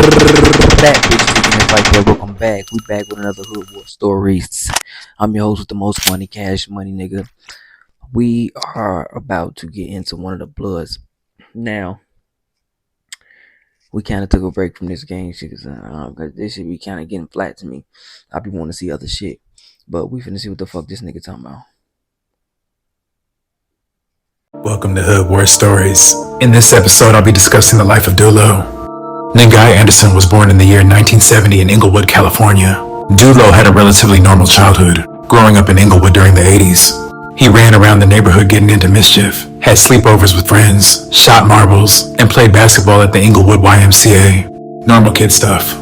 Back, bitch, kicking it like that. Welcome back. We back with another Hood War Stories. I'm your host with the most money, Cash Money, nigga. We are about to get into one of the Bloods. Now, we kind of took a break from this game shit because this shit be kind of getting flat to me. I be wanting to see other shit. But we finna see what the fuck this nigga talking about. Welcome to Hood War Stories. In this episode, I'll be discussing the life of Dulo. Nagai Anderson was born in the year 1970 in Inglewood, California. Dulo had a relatively normal childhood, growing up in Inglewood during the 80s. He ran around the neighborhood getting into mischief, had sleepovers with friends, shot marbles, and played basketball at the Inglewood YMCA. Normal kid stuff.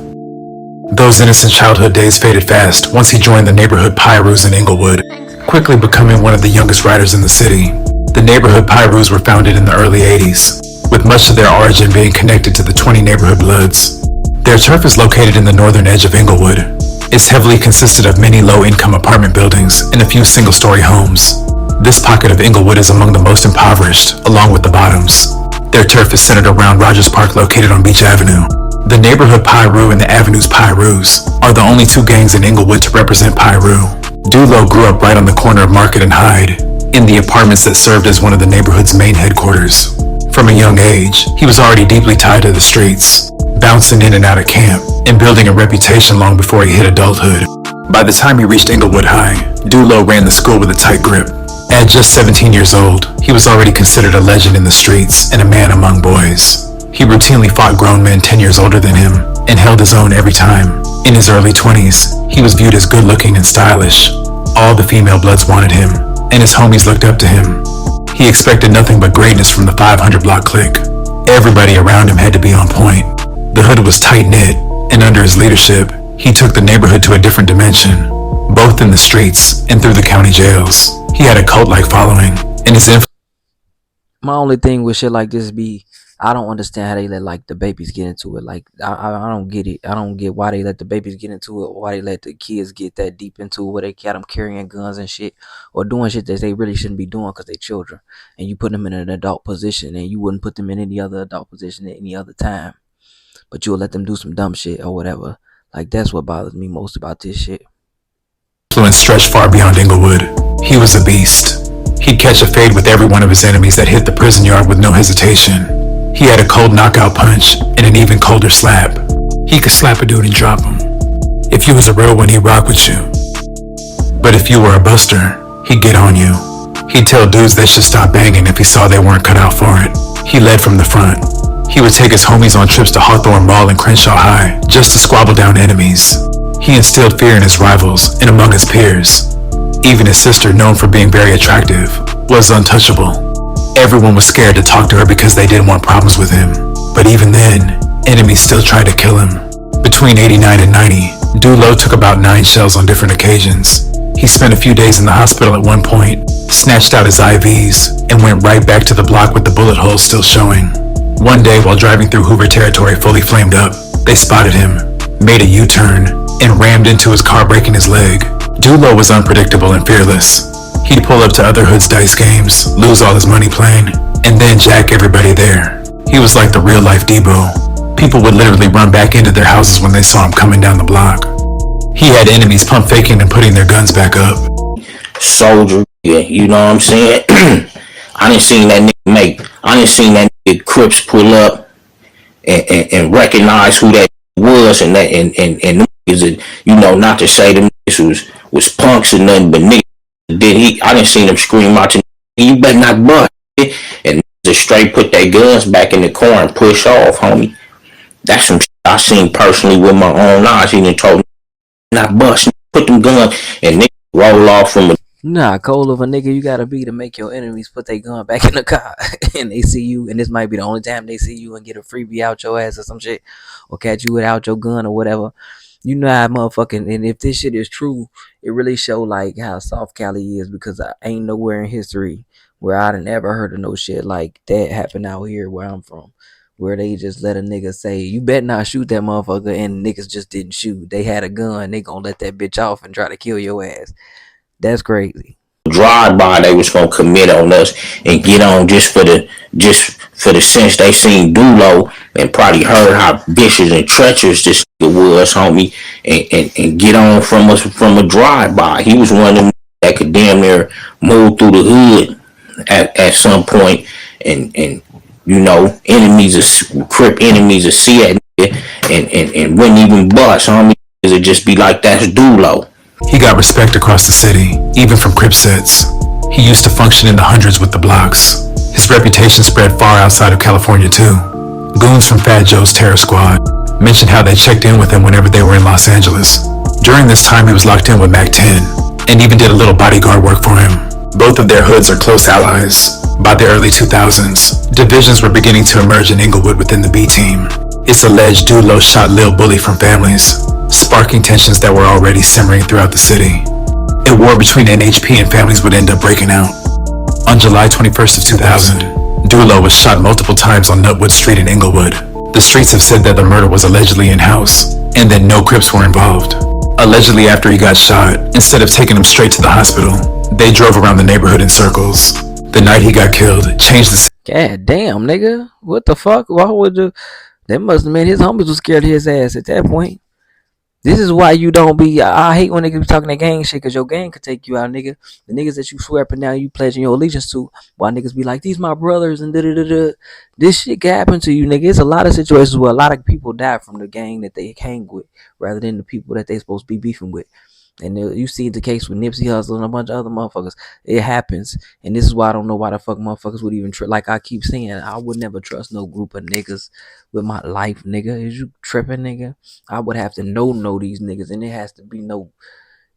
Those innocent childhood days faded fast once he joined the neighborhood Pyrus in Inglewood, quickly becoming one of the youngest riders in the city. The neighborhood Pyrus were founded in the early 80s, with much of their origin being connected to the 20 neighborhood Bloods. Their turf is located in the northern edge of Inglewood. It's heavily consisted of many low-income apartment buildings and a few single-story homes. This pocket of Inglewood is among the most impoverished, along with the bottoms. Their turf is centered around Rogers Park located on Beach Avenue. The neighborhood Piru and the Avenue's Pyrus are the only two gangs in Inglewood to represent Piru. Dulo grew up right on the corner of Market and Hyde, in the apartments that served as one of the neighborhood's main headquarters. From a young age, he was already deeply tied to the streets, bouncing in and out of camp, and building a reputation long before he hit adulthood. By the time he reached Inglewood High, Dulo ran the school with a tight grip. At just 17 years old, he was already considered a legend in the streets and a man among boys. He routinely fought grown men 10 years older than him, and held his own every time. In his early 20s, he was viewed as good-looking and stylish. All the female Bloods wanted him, and his homies looked up to him. He expected nothing but greatness from the 500 block clique. Everybody around him had to be on point. The hood was tight-knit, and under his leadership, he took the neighborhood to a different dimension, both in the streets and through the county jails. He had a cult-like following, and his influence. My only thing with shit like this be, I don't understand how they let like the babies get into it. Like I don't get it. I don't get why they let the babies get into it, or why they let the kids get that deep into it, where they got them carrying guns and shit, or doing shit that they really shouldn't be doing because they children, and you put them in an adult position, and you wouldn't put them in any other adult position at any other time, but you'll let them do some dumb shit or whatever. Like that's what bothers me most about this shit. Influence stretched far beyond Inglewood. He was a beast. He'd catch a fade with every one of his enemies that hit the prison yard with no hesitation. He had a cold knockout punch and an even colder slap. He could slap a dude and drop him. If you was a real one, he'd rock with you. But if you were a buster, he'd get on you. He'd tell dudes they should stop banging if he saw they weren't cut out for it. He led from the front. He would take his homies on trips to Hawthorne Mall and Crenshaw High just to squabble down enemies. He instilled fear in his rivals and among his peers. Even his sister, known for being very attractive, was untouchable. Everyone was scared to talk to her because they didn't want problems with him. But even then, enemies still tried to kill him. Between 89 and 90, Dulo took about 9 shells on different occasions. He spent a few days in the hospital at one point, snatched out his IVs, and went right back to the block with the bullet holes still showing. One day, while driving through Hoover territory fully flamed up, they spotted him, made a U-turn, and rammed into his car, breaking his leg. Dulo was unpredictable and fearless. He'd pull up to other hoods' dice games, lose all his money playing, and then jack everybody there. He was like the real-life Debo. People would literally run back into their houses when they saw him coming down the block. He had enemies pump faking and putting their guns back up. Soldier, yeah, you know what I'm saying? I didn't seen that nigga Crips pull up and recognize who that was, and them niggas, you know, not to say them niggas was punks and nothing but niggas. I didn't see them scream out to you better not bust, and just straight put their guns back in the car and push off, homie. That's some shit I seen personally with my own eyes. He done told me not bust, put them guns, and niggas roll off from a. Nah, cold of a nigga you gotta be to make your enemies put their gun back in the car and they see you, and this might be the only time they see you and get a freebie out your ass or some shit, or catch you without your gun or whatever. You know how motherfucking, and if this shit is true, it really show like how soft Cali is, because I ain't nowhere in history where I done ever heard of no shit like that happen out here where I'm from, where they just let a nigga say, you better not shoot that motherfucker, and niggas just didn't shoot. They had a gun, they gonna let that bitch off and try to kill your ass. That's crazy. drive-by they was gonna commit on us and get on just for the sense they seen Dulo and probably heard how vicious and treacherous this was, homie, and get on from us from a drive-by. He was one of them that could damn near move through the hood at some point, and you know, Crip enemies will see that nigga and wouldn't even bust, homie. It'd just be like, that's Dulo. He got respect across the city, even from Crip sets. He used to function in the hundreds with the blocks. His reputation spread far outside of California too. Goons from Fat Joe's Terror Squad mentioned how they checked in with him whenever they were in Los Angeles. During this time, he was locked in with Mac 10 and even did a little bodyguard work for him. Both of their hoods are close allies. By the early 2000s, divisions were beginning to emerge in Inglewood within the B team. It's alleged Dulo shot Lil Bully from Families, sparking tensions that were already simmering throughout the city. A war between NHP and Families would end up breaking out. On July 21st of 2000, Dulo was shot multiple times on Nutwood Street in Inglewood. The streets have said that the murder was allegedly in-house, and that no Crips were involved. Allegedly after he got shot, instead of taking him straight to the hospital, they drove around the neighborhood in circles. The night he got killed changed the... God damn, nigga. What the fuck? Why would you... That must have meant his homies was scared of his ass at that point. This is why you don't be... I hate when niggas be talking that gang shit, because your gang could take you out, nigga. The niggas that you swear up and down you pledging your allegiance to, why niggas be like, these my brothers and da-da-da-da. This shit can happen to you, nigga. It's a lot of situations where a lot of people die from the gang that they hang with, rather than the people that they supposed to be beefing with. And you see the case with Nipsey Hussle and a bunch of other motherfuckers. It happens. And this is why I don't know why the fuck motherfuckers would even like I keep saying, I would never trust no group of niggas with my life, nigga. Is you tripping, nigga? I would have to know these niggas, and it has to be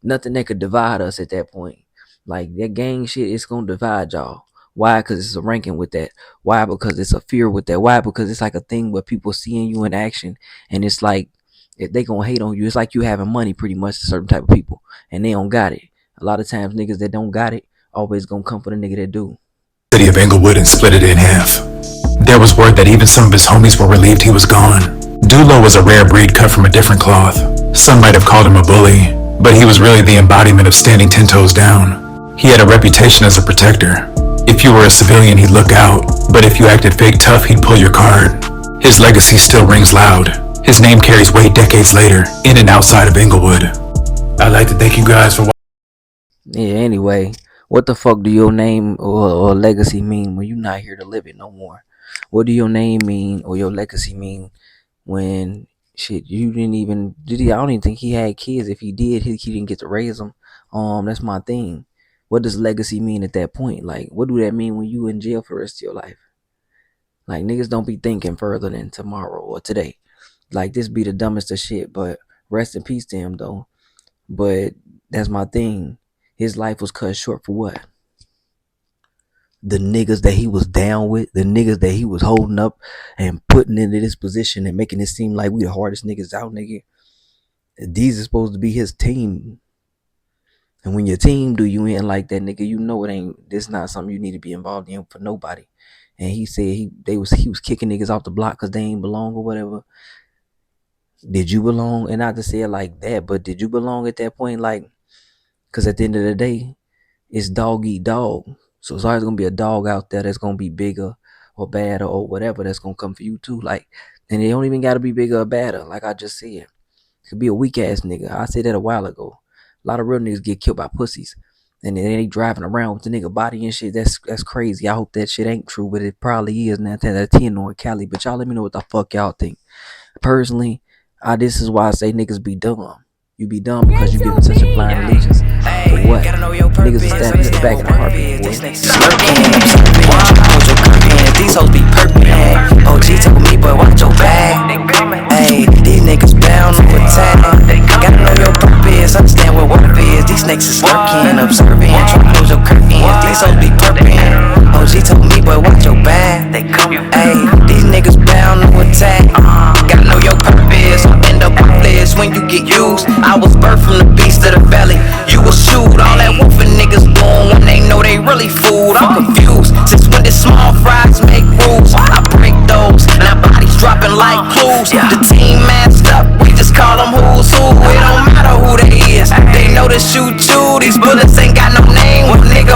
nothing that could divide us at that point. Like, that gang shit, it's gonna divide y'all. Why? Because it's a ranking with that. Why? Because it's a fear with that. Why? Because it's like a thing where people seeing you in action, and it's like, if they gonna hate on you, it's like you having money pretty much to certain type of people, and they don't got it. A lot of times niggas that don't got it always gonna come for the nigga that do. City of Inglewood and split it in half. There was word that even some of his homies were relieved he was gone. Dulo was a rare breed cut from a different cloth. Some might have called him a bully, but he was really the embodiment of standing 10 toes down. He had a reputation as a protector. If you were a civilian, he'd look out, but if you acted fake tough, he'd pull your card. His legacy still rings loud. His name carries weight decades later, in and outside of Inglewood. I'd like to thank you guys for watching. Yeah, anyway, what the fuck do your name or legacy mean when you're not here to live it no more? What do your name mean or your legacy mean when shit you didn't even... I don't even think he had kids. If he did, he didn't get to raise them. That's my thing. What does legacy mean at that point? Like, what do that mean when you in jail for the rest of your life? Like, niggas don't be thinking further than tomorrow or today. Like, this be the dumbest of shit, but rest in peace to him, though. But that's my thing. His life was cut short for what? The niggas that he was down with, the niggas that he was holding up and putting into this position and making it seem like we the hardest niggas out, nigga. These are supposed to be his team. And when your team do you in like that, nigga, you know this not something you need to be involved in for nobody. And he said he was kicking niggas off the block because they ain't belong or whatever. Did you belong? And not to say it like that, but did you belong at that point? Like, because at the end of the day, it's dog eat dog. So it's always going to be a dog out there that's going to be bigger or badder or whatever that's going to come for you too. Like, and they don't even got to be bigger or badder. Like I just said, it could be a weak ass nigga. I said that a while ago. A lot of real niggas get killed by pussies. And then they driving around with the nigga body and shit. That's crazy. I hope that shit ain't true, but it probably is. Now that 10 on Cali. But y'all let me know what the fuck y'all think. Personally, this is why I say niggas be dumb. You be dumb because you giving such a blind allegiance. For what? Niggas is stabbing in the back of the heartbeat, boy. These hoes be perking. OG told me, boy, watch your back. Hey, these niggas bound to attack. Gotta know your purpose, understand what work is. These snakes is lurking, observing, trying to close your curtains. These hoes be perking. OG told me, boy, watch your back. Hey, these niggas bound to attack. Gotta know your purpose, end up worthless when you get used. I was birthed from the beast of the valley. You will shoot all that wolfing niggas doing when they know they really fooled. I'm confused. Since when did small fries make rules? I break those. Now bodies dropping like clues. The team masked up. We just call them who's who. It don't matter who they is. They know to shoot you. These bullets ain't got no name. When nigga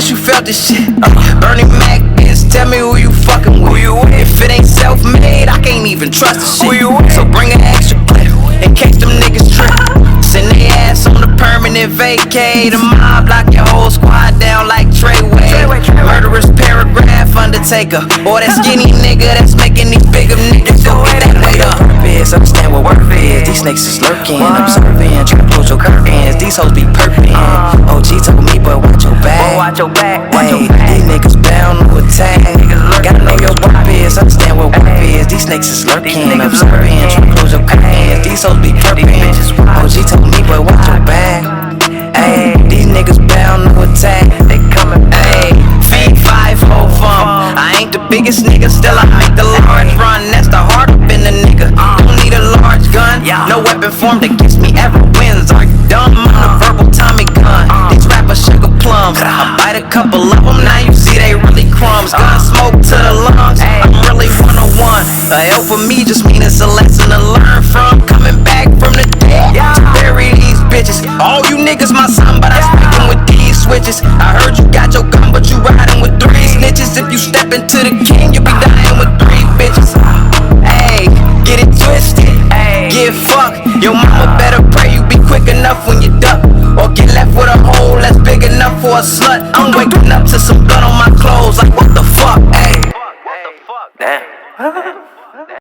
unless you felt this shit. Bernie Mac, bitch, tell me who you fucking with. If it ain't self-made, I can't even trust the shit. So bring an extra clip in case them niggas trip. Send they ass on the permanent vacay. The mob lock your whole squad down like Treyway. Murderous paragraph Undertaker, or that skinny nigga that's making these bigger niggas go get that weight up. Understand what worth is. These snakes is lurking, observing, trying to close your curtains. These hoes be perking. OG told me, but watch your back. Hey, these niggas bound to attack. Gotta know your worth is. Understand what worth is. These snakes is lurking, observing, trying to close your curtains. These hoes be perking. OG told me, but watch your back. Hey, these niggas bound to attack. They coming. Hey, feed 5 whole fum. I ain't the biggest nigga, still I make the large run. That's the heart up in the nigga. Don't need a large gun. No weapon formed against me ever wins. Are you dumb? I'm a verbal Tommy gun. These rappers sugar plums. I bite a couple of them, now you see they really crumbs. Gun smoke to the lungs. I'm really 101. A L for me just mean it's a lesson to learn from. Coming back from the dead to bury these bitches. All you niggas my son, but I'm speaking with these switches. I heard you got your gun, but you riding with 3 snitches. If you step into the king, you'll be dying with 3 bitches. Hey, get it twisted. Get fucked. Your mama better pray you be quick enough when you duck, or get left with a hole that's big enough for a slut. I'm waking up to some blood on my clothes. Like what the fuck? Hey. Damn.